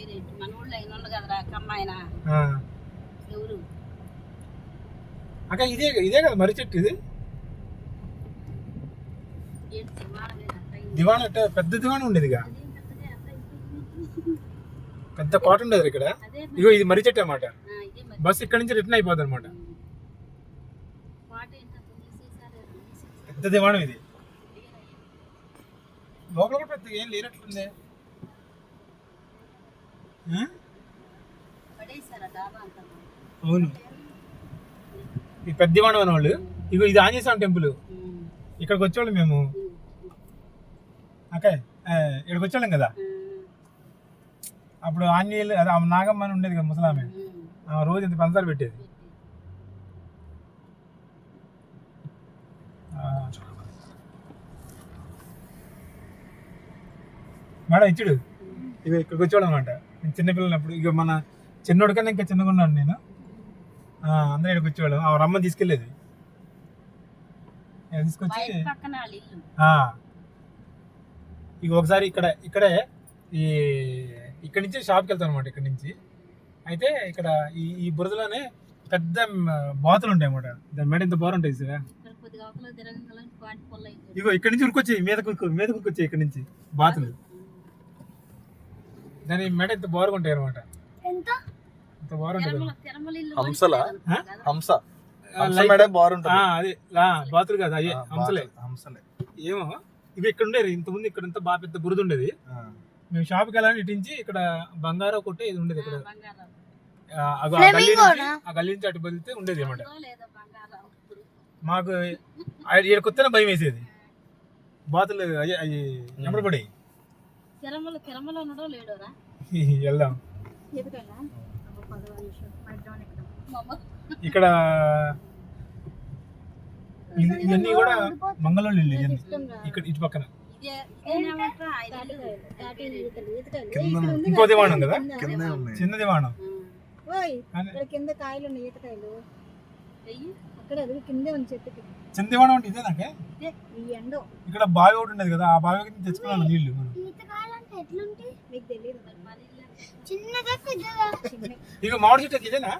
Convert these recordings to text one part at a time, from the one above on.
పేరేంటి మన ఊళ్ళో అయిన వాళ్ళు కదరా కమ్మాయన ఎవరు అక్క ఇదే కదా మర్రి చెట్టు ఇది దివాణ పెద్ద దివాణ ఉండేది పెద్ద కోట ఉండేది ఇక్కడ. ఇగో ఇది మర్రి చెట్టు అన్నమాట. బస్సు ఇక్కడ నుంచి రిటర్న్ అయిపోద్ది అనమాట. పెద్ద దివాణం ఇది. లోపల కూడా పెద్ద ఏం లేనట్లుంది. అవును ఈ పెద్ద దివాణం అనేవాళ్ళు. ఇగో ఇది ఆంజనేయ స్వామి టెంపుల్. ఇక్కడికి వచ్చేవాళ్ళం మేము. ఓకే ఇక్కడికి వచ్చేవాళ్ళం కదా అప్పుడు. ఆంజనేయులు అది నాగమ్మ అని ఉండేది కదా ముసలామె. రోజు ఇంత పంచదార పెట్టేది. మేడం ఇచ్చుడు ఇక ఇక్కడికి వచ్చేవాడు అనమాట. నేను చిన్నపిల్లనప్పుడు ఇక మన చిన్నోడి కన్నా ఇంకా చిన్నగా ఉన్నాను నేను. అందరూ ఇక్కడికి వచ్చేవాళ్ళం. ఆ రమ్మని తీసుకెళ్ళేది. తీసుకొచ్చి ఇక ఒకసారి ఇక్కడే ఇక్కడి నుంచి షాప్కి వెళ్తాను అనమాట. ఇక్కడి నుంచి అయితే ఇక్కడ ఈ బురదలోనే పెద్ద బాతులు ఉంటాయి అన్నమాట. దాని మీద ఇంత బారు ఉంటాయి సార్. ఇగో ఇక్కడి నుంచి ఉరికొచ్చాయి మీద కురికొచ్చాయి ఇక్కడి నుంచి బాతులు. దాని మెడ ఇంత బారుగా ఉంటాయి అనమాట. ఇంత బారు ఉంటుంది. అదే బాతులు కాదు అయ్యే హంసలే. ఏమో ఇవి ఇక్కడ ఉండేది. ఇంతకుముందు ఇక్కడ ఇంత బాగా పెద్ద బురద ఉండేది. మేము షాప్కి వెళ్ళాలని ఇటించి ఇక్కడ బంగారం కొట్టే ఇది ఉండేది. ఇక్కడ ఆ గల్లీ నుంచి అటు బదిలితే ఉండేది అనమాట. మాకు ఇక్కడ కొత్తనే భయం వేసేది. బాతులు అవి ఎమ్మడపడి వెళ్దాం. ఇక్కడ ఇవన్నీ కూడా మంగళూరు ఇల్లు. ఇక్కడ ఇటు పక్కన ఇంకో దివాణం కదా చిన్న దివాణం. కింద కాయలు ఉన్నాయి ఈతకాయలు. అక్కడ కిందే ఉంది చెట్టుకి. చిన్న దివాణం అంటే ఇదే నాకే. ఇక్కడ బావి ఒకటి ఉండేది కదా. ఆ బావి తెచ్చుకున్నాను నీళ్లు. ఇక మామిడి చెట్టు ఇదేనా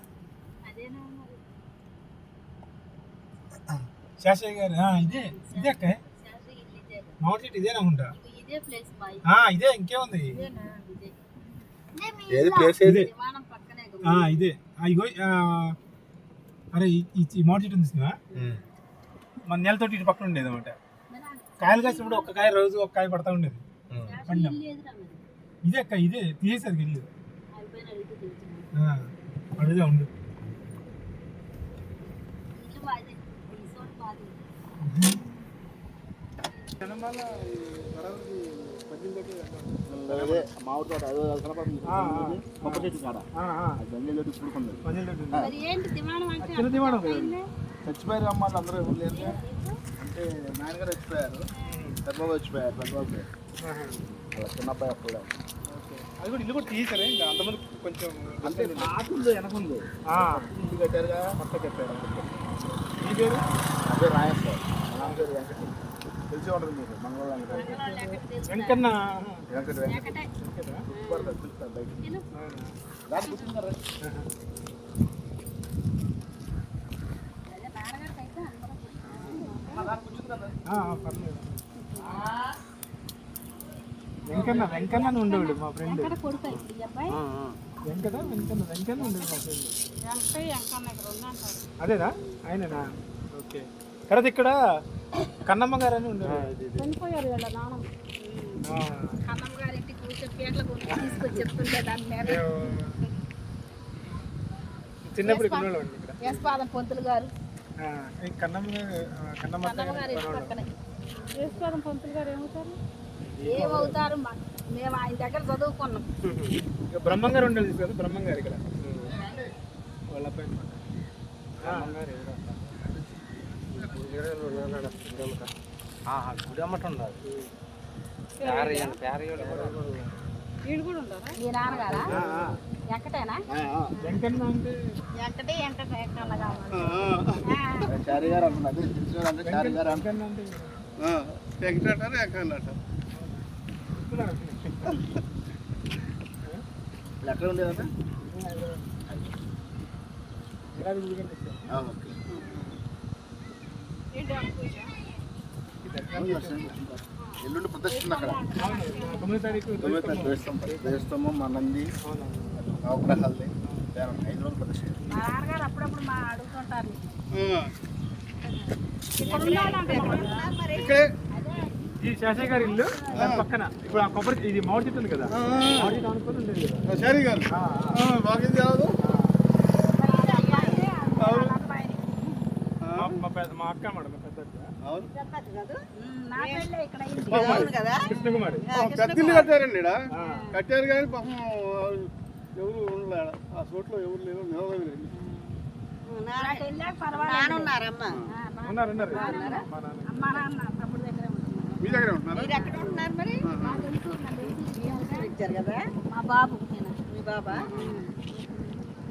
శాస్త్రి గారు? ఇదే అక్క మామిడి చెట్టు ఇదేనా ఉంటా? ఇదే ఇంకేముంది ఇదే. ఇగో అరే ఈ మామిడి చెట్టు ఉంది మన నెలతోటి ఇటు పక్కన ఉండేది అనమాట. కాయలు కాసినప్పుడు ఒక్క కాయ రోజు ఒక కాయ పడతా ఉండేది. ఇదే అక్క ఇదే తీసేసరికి ఇల్లు అడుగుదా ఉండు. మామిడి తోట కొబ్బరి చెట్టు కాడ చచ్చిపోయారు అమ్మాళ్ళు అందరూ ఎవరు లేరు. అంటే నాయనగారు చచ్చిపోయారు, పెద్దబాబు చచ్చిపోయారు. పెద్దబాబు అలా చిన్న అబ్బాయి అప్పుడు అది కూడా ఇల్లు కూడా తీసారే. ఇంకా అంతమంది కొంచెం అంటే నాకుంది వెనకుంది ఇల్లు కట్టారుగా మొత్తం కట్టారు. మీ పేరు? నా పేరు రాయేష్ సార్. మా నాన్న పేరు వెంకట. తెలిసి ఉంటుంది మీకు మంగళవారం వెంకన్న వెంకట పిలుస్తారు బయట దాన్ని కూర్చుంటారా? వెంకన్న ఉండేవాడు మా ఫ్రెండ్. వెంకన్న ఉండేది మా ఫ్రెండ్. అదేనా ఆయననా? ఓకే. తర్వాత ఇక్కడ కన్నమ్మ గారు అని ఉండేవారు. చిన్నప్పుడు ఇక్కడ పంతులు గారు కన్నమ్మ పంతులు గారు ఏమవుతారు? మేము ఆయన దగ్గర చదువుకున్నాం. బ్రహ్మం గారు ఉండేది కదా. బ్రహ్మం గారు ఇక్కడ వాళ్ళ అబ్బాయి గుడి అమ్మటం ఉండాలి. వీడు కూడా ఉంటారా? మీ నాన్నగారా? ఎక్కటేనా? వెంకన్న అంటే ఎక్కటే ఎక్కన్న కావాలి. చారి గారు అంటున్నారు. చారి గారు వెంకన్న అంటే వెంకట ఎక్కడట ఎక్కడ ఉండేదన్నా? ఎల్లుండి ప్రదర్శన అక్కడ 9వ తారీఖు దేవస్థానం మా నంది నవగ్రహాలది 5 రోజులు ప్రదర్శన. మా నాన్నగారు అప్పుడప్పుడు మా అడుగుతుంటారు ఇక్కడే ఈ శేషయ్య గారి ఇల్లు దాని పక్కన ఇప్పుడు ఆ కొబ్బరి ఇది మామిడి చెట్టు ఉంది కదా, మామిడి చెట్టు అనుకుని ఉండేది కదా. శారీ గారు బాగా తెలదు. మా అక్క మాట పెద్ద అవును నా పెళ్ళే ఇక్కడ కృష్ణకుమారి. పెద్ద ఇల్లు కట్టారండి ఈడ. కట్టారు కానీ పాపం ఎవరు ఉండలేడ ఆ చోట్లో ఎవరు లేరు నిలవలేదు. నానున్నారమ్మా ఉన్నారు అమ్మా నాన్న తమ్ముడు దగ్గర మీ దగ్గరే ఉంటున్నారా? మీరు ఎక్కడ ఉంటున్నారు మరి? ఇచ్చారు కదా మా బాబు మీ బాబా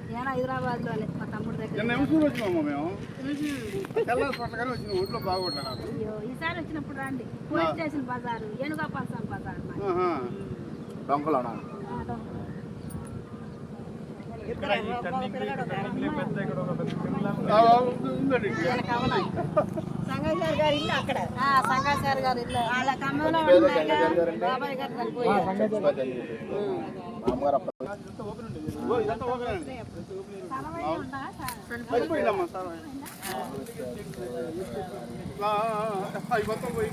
నేను హైదరాబాద్లోనే మా తమ్ముడు దగ్గర. నిన్న ఎవరు వచ్చినామా మేము తెల్లారి పట్టగానే వచ్చిన ఒంట్లో బాగుంటారు. అయ్యో ఈసారి వచ్చినప్పుడు రండి. పోలీస్ స్టేషన్ బజారు ఏనుగాపాల్సం బజార్ దొంగలోనా? ఉందండి సంగాచారి గారి ఇల్లు అక్కడ. సంగాచారి గారి ఇల్లు వాళ్ళ కమ్మంలో బాబాయ్ గారు చనిపోయిందమ్మా సార్. మొత్తం పోయి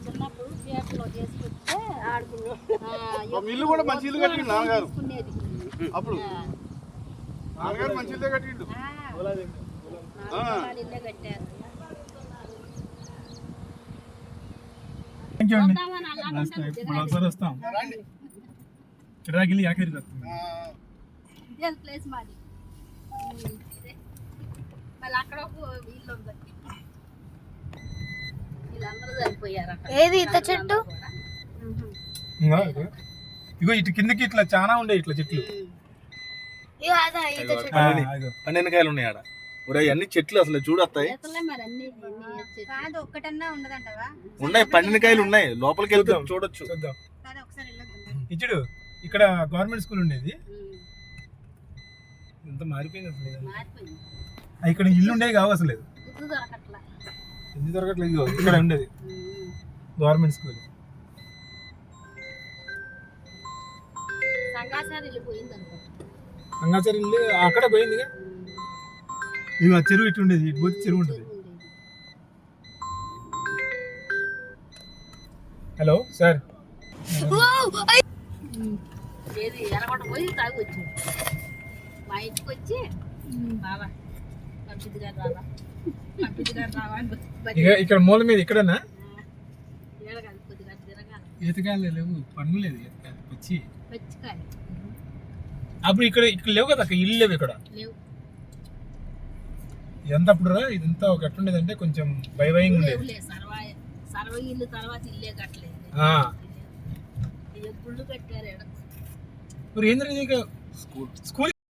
చిన్నప్పుడు థియేటర్లో చేసుకుంటే ఆడుకున్నాం. ఇల్లు కూడా మంచి ఇల్లు కట్టిండు నాన్నగారు. అప్పుడు నాన్నగారు మంచి ఇల్లే కట్టిండు. ఇల్లే కట్టారు. ఒకసారి వస్తాం చిరాగిల్లి యాకరి ప్లేస్ మాది. మళ్ళీ అక్కడ ఒక ఇల్లు ఉంది. వీళ్ళందరూ చనిపోయారు. ఏది ఇంత చెట్టు? ఇగో ఇటు కిందకి ఇట్లా చాలా ఉండే ఇట్లా చెట్లు. పన్నెండుకాయలు ఉన్నాయి ఆడ. అన్ని చెట్లు అసలు చూడొస్తాయి. మరి అన్ని కాదు ఒక్కటన్నా ఉండదంటవా? ఉన్నాయి, పన్నెండుకాయలు ఉన్నాయి. లోపలికి వెళ్తే చూడొచ్చు. చూద్దాం. కాదు ఒకసారి వెళ్ళొద్దాం. ఇచ్చుడు ఇక్కడ గవర్నమెంట్ స్కూల్ ఉండేది. ఎంత మారిపోయింది అసలు. మారిపోయింది. ఇక్కడ ఇల్లు ఉండేవి కావు అసలు. గుర్తు దొరకట్లా. ఎందుకు దొరకట్లేదు? ఇక్కడ ఉండేది గవర్నమెంట్ స్కూల్. సంగాచారి ఇల్లు పోయింది అనుకో. సంగాచారి ఇల్లు అక్కడ పోయింది. ఇక చెరువు ఇటు ఉండేది, ఇటు పోతే చెరువు ఉంటుంది. హలో సార్, ఏది ఎనగొండ పోయి తాగి వచ్చింది. మా ఇంటికి వచ్చి బాబా పంపిద్ది గారు రావా అని ఇక ఇక్కడ మూల మీద ఇక్కడనా ఏడగాలి కొద్దిగా తిరగాలి. ఈతకాయలు లేవు, పండ్లు లేదు. ఈతకాయలు వచ్చి పచ్చికాయలు అప్పుడు ఇక్కడ లేవు కదా, అక్కడ ఇల్లు లేవు ఇక్కడ. లేవు. ఎంత అప్పుడు రా ఇదంతా ఒక ఎట్లుండేది అంటే కొంచెం భయంగా ఉండేది. సర్వ ఇల్లు తర్వాత ఇల్లే కట్టలేదు. గుళ్ళు కట్టారు. ఏంద్ర స్కూల్